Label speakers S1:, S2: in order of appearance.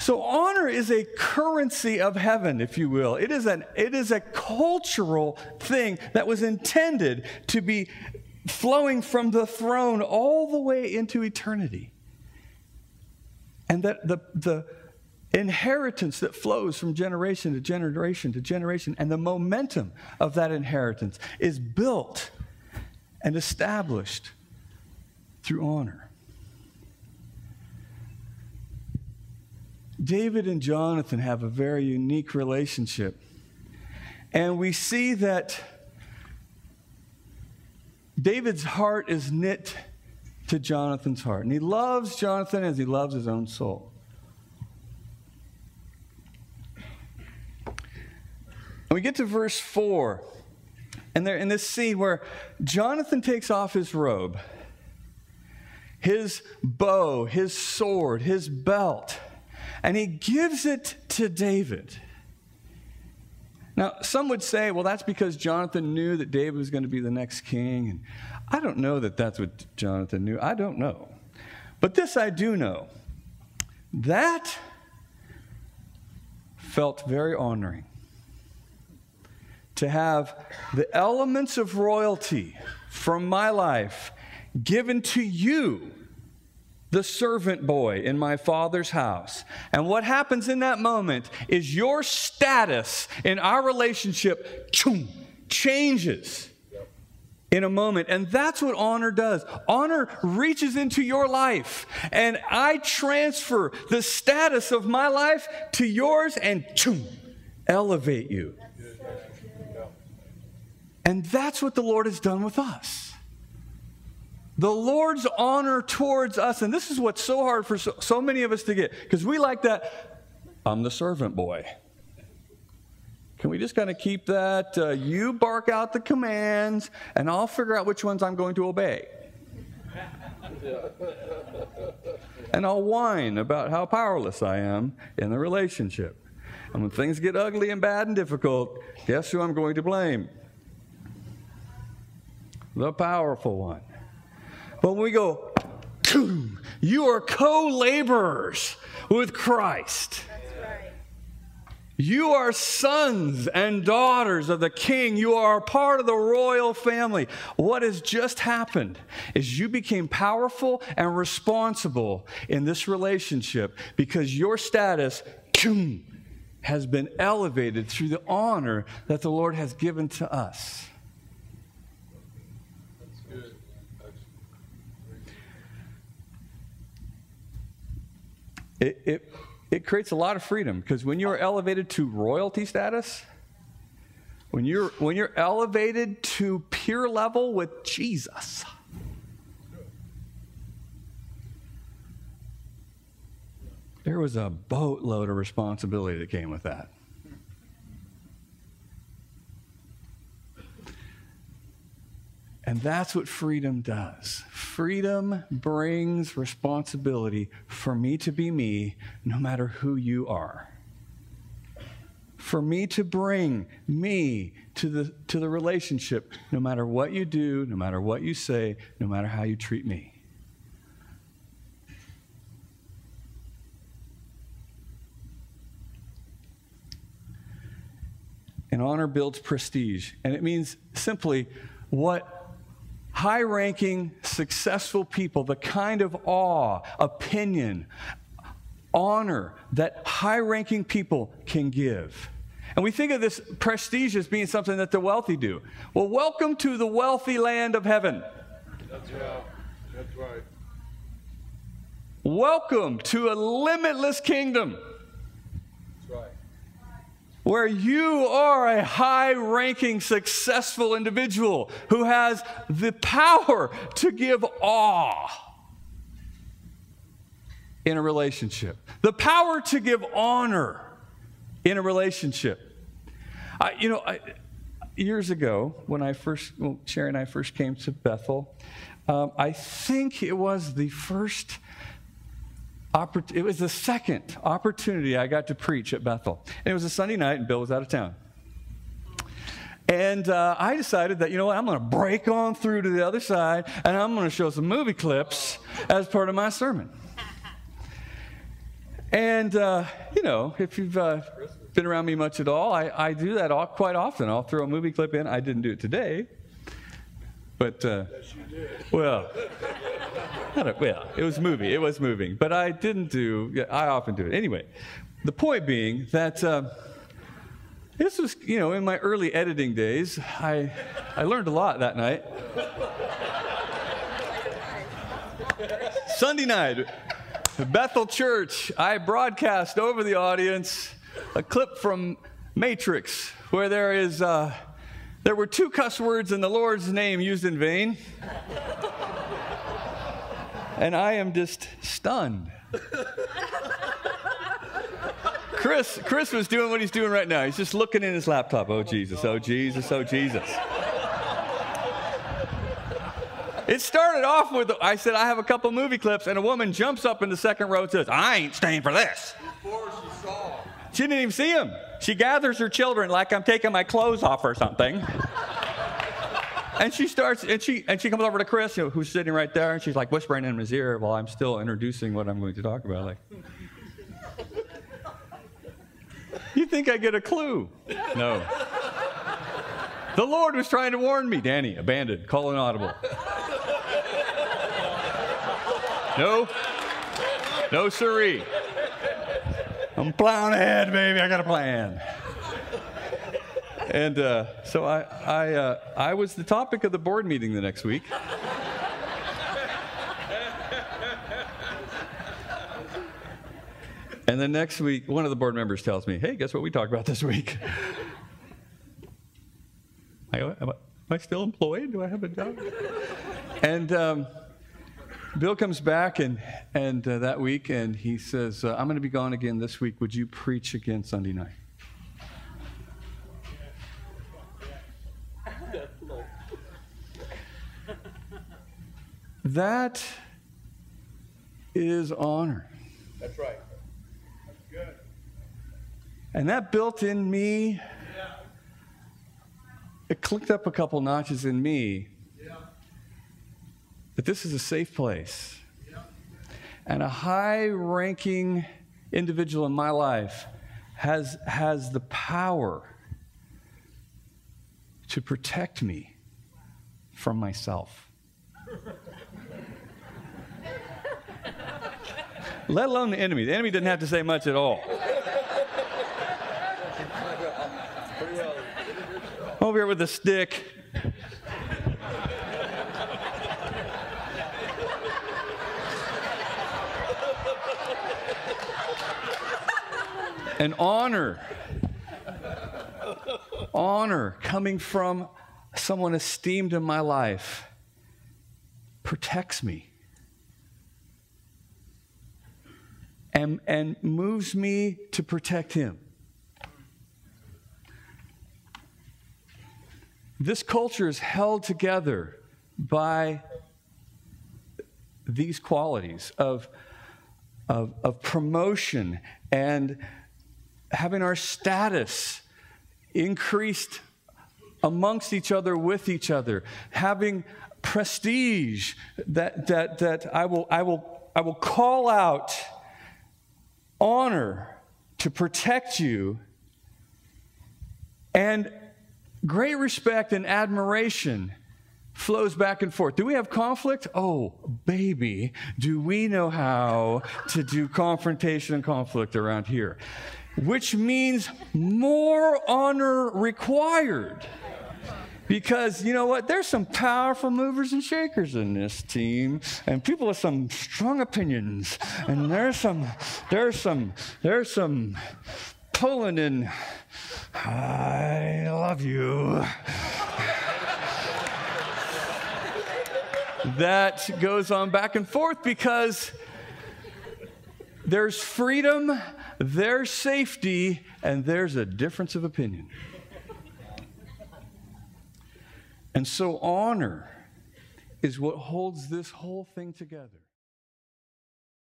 S1: So honor is a currency of heaven, if you will. It is a cultural thing that was intended to be flowing from the throne all the way into eternity. And that the inheritance that flows from generation to generation to generation, and the momentum of that inheritance is built and established through honor. David and Jonathan have a very unique relationship. And we see that David's heart is knit to Jonathan's heart. And he loves Jonathan as he loves his own soul. And we get to verse 4. And they're in this scene where Jonathan takes off his robe, his bow, his sword, his belt, and he gives it to David. Now, some would say, well, that's because Jonathan knew that David was going to be the next king. And I don't know that that's what Jonathan knew. I don't know. But this I do know. That felt very honoring. To have the elements of royalty from my life given to you, the servant boy in my father's house. And what happens in that moment is your status in our relationship changes in a moment. And that's what honor does. Honor reaches into your life, and I transfer the status of my life to yours and elevate you. And that's what the Lord has done with us. The Lord's honor towards us, and this is what's so hard for so many of us to get, because we like that, I'm the servant boy. Can we just kind of keep that, you bark out the commands, and I'll figure out which ones I'm going to obey. And I'll whine about how powerless I am in the relationship. And when things get ugly and bad and difficult, guess who I'm going to blame? The powerful one. But when we go, you are co-laborers with Christ.
S2: That's right.
S1: You are sons and daughters of the King. You are a part of the royal family. What has just happened is you became powerful and responsible in this relationship because your status has been elevated through the honor that the Lord has given to us. It creates a lot of freedom, because when you're elevated to royalty status, when you're elevated to peer level with Jesus, there was a boatload of responsibility that came with that. And that's what freedom does. Freedom brings responsibility for me to be me, no matter who you are. For me to bring me to the relationship, no matter what you do, no matter what you say, no matter how you treat me. And honor builds prestige. And it means simply what high-ranking, successful people, the kind of awe, opinion, honor that high-ranking people can give. And we think of this prestige as being something that the wealthy do. Well, welcome to the wealthy land of heaven.
S3: That's right. That's right.
S1: Welcome to a limitless kingdom.
S3: That's right.
S1: Where you are a high-ranking, successful individual who has the power to give awe in a relationship, the power to give honor in a relationship. Years ago, when Sherry and I first came to Bethel, I think it was the second opportunity I got to preach at Bethel. And it was a Sunday night, and Bill was out of town. And I decided that, I'm going to break on through to the other side, and I'm going to show some movie clips as part of my sermon. And, if you've been around me much at all, I do that quite often. I'll throw a movie clip in. I didn't do it today. But,
S3: Yes, you did.
S1: well, it was moving. It was moving. But I I often do it. Anyway, the point being that this was, in my early editing days, I learned a lot that night. Sunday night, Bethel Church, I broadcast over the audience a clip from Matrix where there were 2 cuss words in the Lord's name used in vain. And I am just stunned. Chris was doing what he's doing right now. He's just looking in his laptop. Oh, Jesus, oh, Jesus, oh, Jesus. It started off with, I said, I have a couple movie clips, and a woman jumps up in the second row and says, I ain't staying for this.
S3: Before she saw.
S1: She didn't even see him. She gathers her children like I'm taking my clothes off or something. And she starts, and she comes over to Chris, who's sitting right there, and she's like whispering in his ear while I'm still introducing what I'm going to talk about. Like, you think I get a clue? No. The Lord was trying to warn me. Danny, abandoned, call an audible. No siree. I'm plowing ahead, baby. I got a plan. And so I was the topic of the board meeting the next week. And the next week, one of the board members tells me, hey, guess what we talked about this week? I go, am I still employed? Do I have a job? And Bill comes back and that week, and he says, I'm going to be gone again this week. Would you preach again Sunday night? That is honor.
S3: That's right. That's good.
S1: And that built in me, it clicked up a couple notches in me that this is a safe place. And a high-ranking individual in my life has the power to protect me from myself. Let alone the enemy. The enemy didn't have to say much at all. Over here with a stick. And honor coming from someone esteemed in my life protects me and moves me to protect him. This culture is held together by these qualities of promotion and having our status increased amongst each other, with each other, having prestige that I will call out honor to protect you, and great respect and admiration flows back and forth. Do we have conflict? Oh, baby, do we know how to do confrontation and conflict around here? Which means more honor required. Because you know what? There's some powerful movers and shakers in this team, and people with some strong opinions. And there's some pulling in. I love you. That goes on back and forth because there's freedom, there's safety, and there's a difference of opinion. And so honor is what holds this whole thing together.